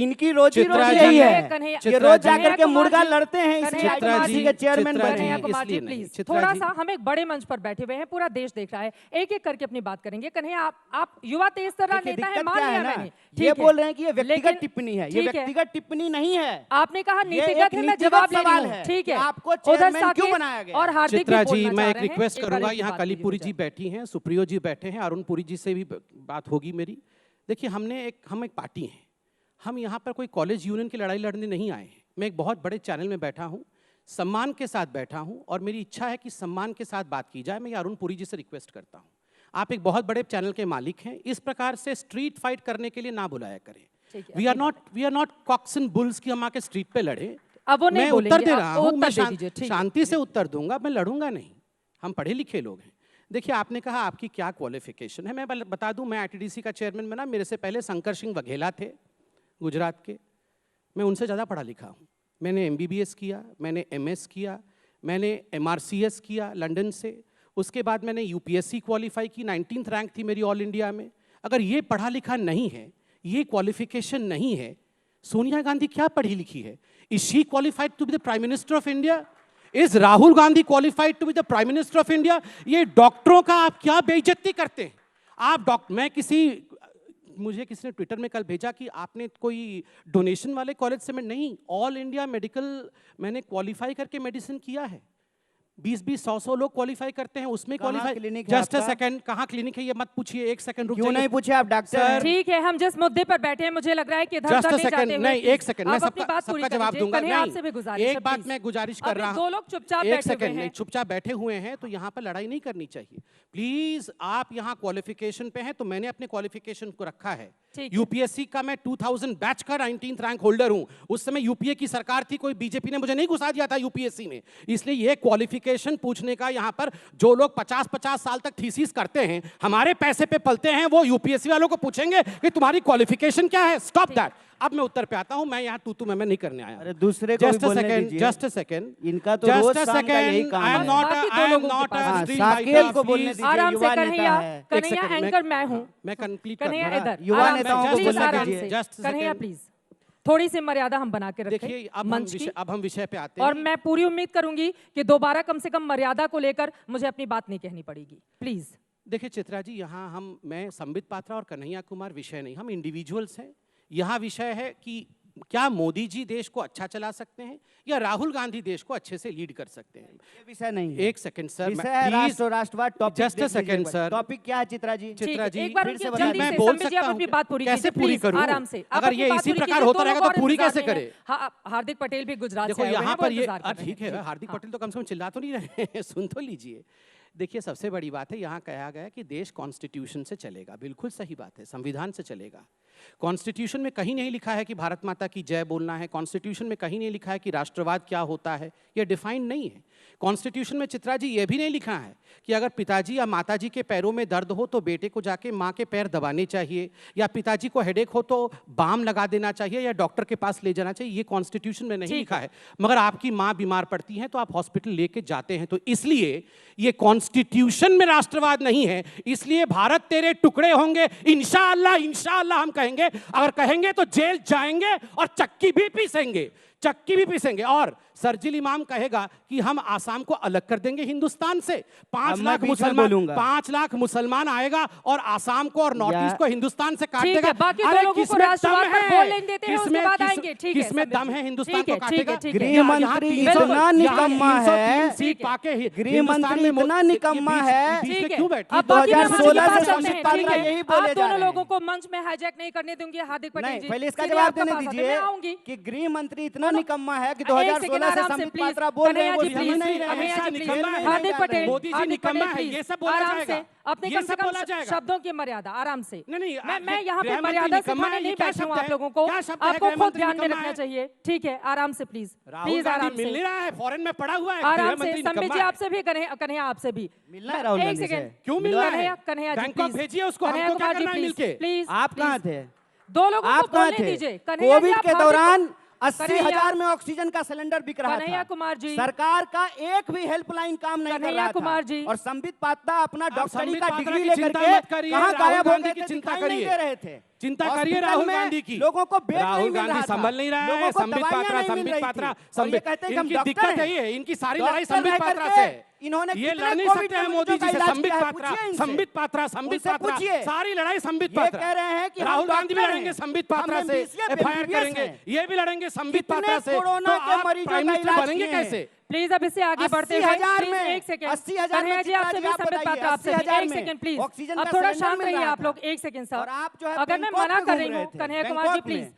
इनकी रोजी रोटी यही है, ये रोज जाकर के मुर्गा लड़ते हैं, इसलिए आईटीसी के चेयरमैन बने हैं। कुमार जी प्लीज थोड़ा सा, हम एक बड़े मंच पर बैठे हुए हैं, पूरा देश देख रहा है, एक एक करके अपनी बात करेंगे। कन्हैया आप युवा तेज तर्रार नेता है, मान लिया मैंने, ये बोल रहे हैं कि ये व्यक्तिगत टिप्पणी है, ये व्यक्तिगत टिप्पणी नहीं है। आपने कहा नीतिगत है, मैं जवाब ले रही हूं, ठीक है, आपको चेयरमैन क्यों बनाया गया? और हार्दिक चित्रा जी, मैं एक रिक्वेस्ट करूंगा, यहाँ कलीपुरी जी बैठी हैं, सुप्रियो जी बैठे हैं, अरुण पुरी जी से भी बात होगी मेरी। देखिए हम एक पार्टी हैं, हम यहाँ पर कोई कॉलेज यूनियन की लड़ाई लड़ने नहीं आए हैं। मैं एक बहुत बड़े चैनल में बैठा हूँ, सम्मान के साथ बैठा हूँ, और मेरी इच्छा है कि सम्मान के साथ बात की जाए। मैं अरुण पुरी जी से रिक्वेस्ट करता हूँ, आप एक बहुत बड़े चैनल के मालिक हैं, इस प्रकार से स्ट्रीट फाइट करने के लिए ना बुलाया करें। We are not cocks and bulls की हम आके स्ट्रीट पे लड़े। अब वो नहीं मैं उत्तर दे रहा हूँ, मैं शांति से उत्तर दूंगा, मैं लड़ूंगा नहीं। हम पढ़े लिखे लोग हैं। देखिए आपने कहा आपकी क्या क्वालिफिकेशन है, मैं बता दूं, मैं आईटीडीसी का चेयरमैन बना, मेरे से पहले शंकर सिंह वघेला थे गुजरात के, मैं उनसे ज़्यादा पढ़ा लिखा हूँ। मैंने MBBS किया, मैंने MS किया, मैंने MRCS किया लंदन से, उसके बाद मैंने UPSC क्वालिफाई की, 19th रैंक थी मेरी ऑल इंडिया में। अगर ये पढ़ा लिखा नहीं है, ये क्वालिफिकेशन नहीं है, सोनिया गांधी क्या पढ़ी लिखी है? Is she qualified to be the prime minister of India? Is Rahul Gandhi qualified to be the prime minister of India? ये डॉक्टरों का आप क्या बेइज्जती करते हैं? आप मुझे किसी ने ट्विटर में कल भेजा कि आपने कोई डोनेशन वाले कॉलेज से, मैं नहीं, ऑल इंडिया मेडिकल मैंने क्वालिफाई करके मेडिसिन किया है। 20-20, 100-100 लोग क्वालिफाई करते हैं, उसमें क्वालिफाई। जस्ट अ सेकंड, कहाँ क्लिनिक है ये मत पूछिए, एक सेकंड रुक जाइए। क्यों नहीं पूछे आप डॉक्टर? ठीक है, हम जिस मुद्दे पर बैठे हैं, मुझे लग रहा है कि जस्ट अ सेकंड, नहीं एक सेकंड, मैं सबका जवाब दूंगा। नहीं, एक बात मैं गुजारिश कर रहा हूँ, 2 लोग चुपचाप एक सेकंड, नहीं चुपचाप बैठे हुए हैं, तो यहाँ पर लड़ाई नहीं करनी चाहिए प्लीज। आप यहाँ क्वालिफिकेशन पे हैं, तो मैंने अपने क्वालिफिकेशन को रखा है। UPSC का मैं 2000 बैच का 19th रैंक होल्डर हूं। उस समय UPA की सरकार थी, कोई बीजेपी ने मुझे नहीं घुसा दिया था UPSC में। इसलिए ये क्वालिफिकेशन पूछने का, यहाँ पर जो लोग 50-50 साल तक थीसिस करते हैं, हमारे पैसे पे पलते हैं, वो UPSC वालों को पूछेंगे कि तुम्हारी क्वालिफिकेशन क्या है? Stop that. अब मैं उत्तर पे आता हूं, मैं यहाँ तू मैं नहीं करने आया। अरे दूसरे को जस्ट अ सेकंड, इनका तो रोज शाम का यही काम है। आई एम नॉट साकेत को बोलने दीजिए, आराम से युवा नेता है। कन्हैया एंकर मैं हूं, मैं कंप्लीट कन्हैया इधर, युवा नेताओं को बोलने दीजिए। कन्हैया प्लीज थोड़ी सी मर्यादा हम बना के रखें। देखिए अब हम विषय पे आते हैं, और मैं पूरी उम्मीद करूंगी कि दोबारा कम से कम मर्यादा को लेकर मुझे अपनी बात नहीं कहनी पड़ेगी, प्लीज। देखिए चित्रा जी, यहाँ मैं संबित पात्रा और कन्हैया कुमार विषय नहीं, हम इंडिविजुअल्स हैं। यहाँ विषय है कि क्या मोदी जी देश को अच्छा चला सकते हैं या राहुल गांधी देश को अच्छे से लीड कर सकते हैं? ये विषय नहीं है। एक सेकंड सर, विषय है राष्ट्रवाद topic. Just a second sir, topic क्या है चित्रा जी? एक बार मैं बोल सकता हूं, कैसे पूरी करूं? आराम से, अगर ये इसी प्रकार होता रहेगा तो पूरी कैसे करे? हार्दिक पटेल भी गुजरात से आए हैं, यहाँ पर ये ठीक है, हार्दिक पटेल तो कम से कम चिल्ला तो नहीं रहे हैं, सुन तो लीजिए। देखिए सबसे बड़ी बात है, यहाँ कहा गया कि देश कॉन्स्टिट्यूशन से चलेगा, बिल्कुल सही बात है, संविधान से चलेगा। कॉन्स्टिट्यूशन में कहीं नहीं लिखा है कि भारत माता की जय बोलना है, कॉन्स्टिट्यूशन में कहीं नहीं लिखा है कि राष्ट्रवाद क्या होता है, यह डिफाइंड नहीं है। कॉन्स्टिट्यूशन में चित्रा जी ये भी नहीं लिखा है कि अगर पिताजी या माताजी के पैरों में दर्द हो तो बेटे को जाके माँ के पैर दबाने चाहिए, या पिताजी को हेडेक हो तो बाम लगा देना चाहिए या डॉक्टर के पास ले जाना चाहिए। ये कॉन्स्टिट्यूशन में नहीं लिखा है। मगर आपकी माँ बीमार पड़ती है तो आप हॉस्पिटल लेके जाते हैं, तो इसलिए ये कॉन्स्टिट्यूशन में राष्ट्रवाद नहीं है। इसलिए भारत तेरे टुकड़े होंगे इंशाअल्लाह, इंशाअल्लाह हम कहेंगे, अगर कहेंगे तो जेल जाएंगे और चक्की भी पीसेंगे। और सरजिल इमाम कहेगा कि हम आसाम को अलग कर देंगे हिंदुस्तान से। 5 लाख मुसलमान आएगा और आसाम को और नॉर्थ ईस्ट को हिंदुस्तान से काट देगा। अरे किसमें दम है हिंदुस्तान को काटेगा? गृह मंत्री इतना निकम्मा है, गृह मंत्री इतना निकम्मा है। क्यों बैठे? 2016 से संबित पात्रा यही बोले जा रहे हैं। दोनों लोगों को मंच में हाईजैक नहीं करने दूंगी हार्दिक पटेल जी। पहले इसका जवाब देने दीजिए कि गृह मंत्री इतना निकम्मा है कि 2016 से संबित पात्रा बोल रहे हैं वो नहीं रहे। हार्दिक पटेल, मोदी जी निकम्मा है, ये सब बोला जाएगा। अपने कम से कम शब्दों की मर्यादा, आराम से। मैं यहाँ पे मर्यादा सिखाने नहीं बैठा हूँ आप लोगों को, आपको खुद ध्यान में रखना चाहिए। ठीक है, आराम से प्लीज, प्लीज आराम से। मिल नहीं रहा है, फॉरेन में पड़ा हुआ है। आराम से, संबित जी आपसे भी, कन्हैया आपसे भी मिलना है। राहुल गांधी से क्यों मिल रहा है? कन्हैया जी बैंकॉक भेजिए उसको, हमको क्या करना है मिलके? प्लीज, आप कहाँ थे? 2 लोगों को बोलने दीजिए। कोविड के दौरान 80,000 में ऑक्सीजन का सिलेंडर बिक रहा कन्हैया था। कुमार जी, सरकार का एक भी हेल्पलाइन काम नहीं कर रहा था। कुमार जी, और संबित पात्रा अपना डॉक्टरी का डिग्री लेकर के कहाँ गायब होने की चिंता कर रहे थे। चिंता करिए राहुल गांधी की। लोगों को बेड नहीं राहुल मिल रहा गांधी था। संभल नहीं रहा है। लोगों को संबित दवाइयां पात्रा, नहीं मिल संबित रही पात्रा, थी। और ये संबित, कहते हैं कि हम इनकी डॉक्टर दिक्कत हैं। है ये, इनकी सारी लड़ाई डॉक्टर संबित रह पात्रा करके से। इन्होंने ये कितने लड़ नहीं कोविड सकते हैं के मोदी मरीजों जी का से। इलाज संबित किया है, पात्रा, पूछिए इनसे। संबित पात्रा, संबित उनसे पात्रा, पूछिए। सारी लड़ाई संबित ये पात्रा। कह रहे हैं कि हम राहुल गांधी भी डॉक्टर लड़ेंगे हैं। संबित पात्रा हम से, MBBS एफआईआर हैं। करेंगे, ये भी लड़ेंगे संबित कितने पात्रा से। कोरोना तो के आप मरीजों प्राइम का मिनिस्टर इलाज बनेंगे किए हैं। कैसे? प्लीज अब इसे आगे बढ़ते हुए 80,000 प्लीज में, एक सेकंड 80,000 में कन्हैया जी, आपसे भी आप संबित बताइए, पात्रा आपसे भी 80,000 एक में सेकंड प्लीज। ऑक्सीजन अब का थोड़ा सिलेंडर शांत मिल रहिए रहा आप था। लोग, एक सेकंड और सर। आप जो है अगर मैं बैंकॉक मना में कर घूम रही रहे हूँ थे, कन्हैया कुमार जी बैंकॉक प्लीज, में।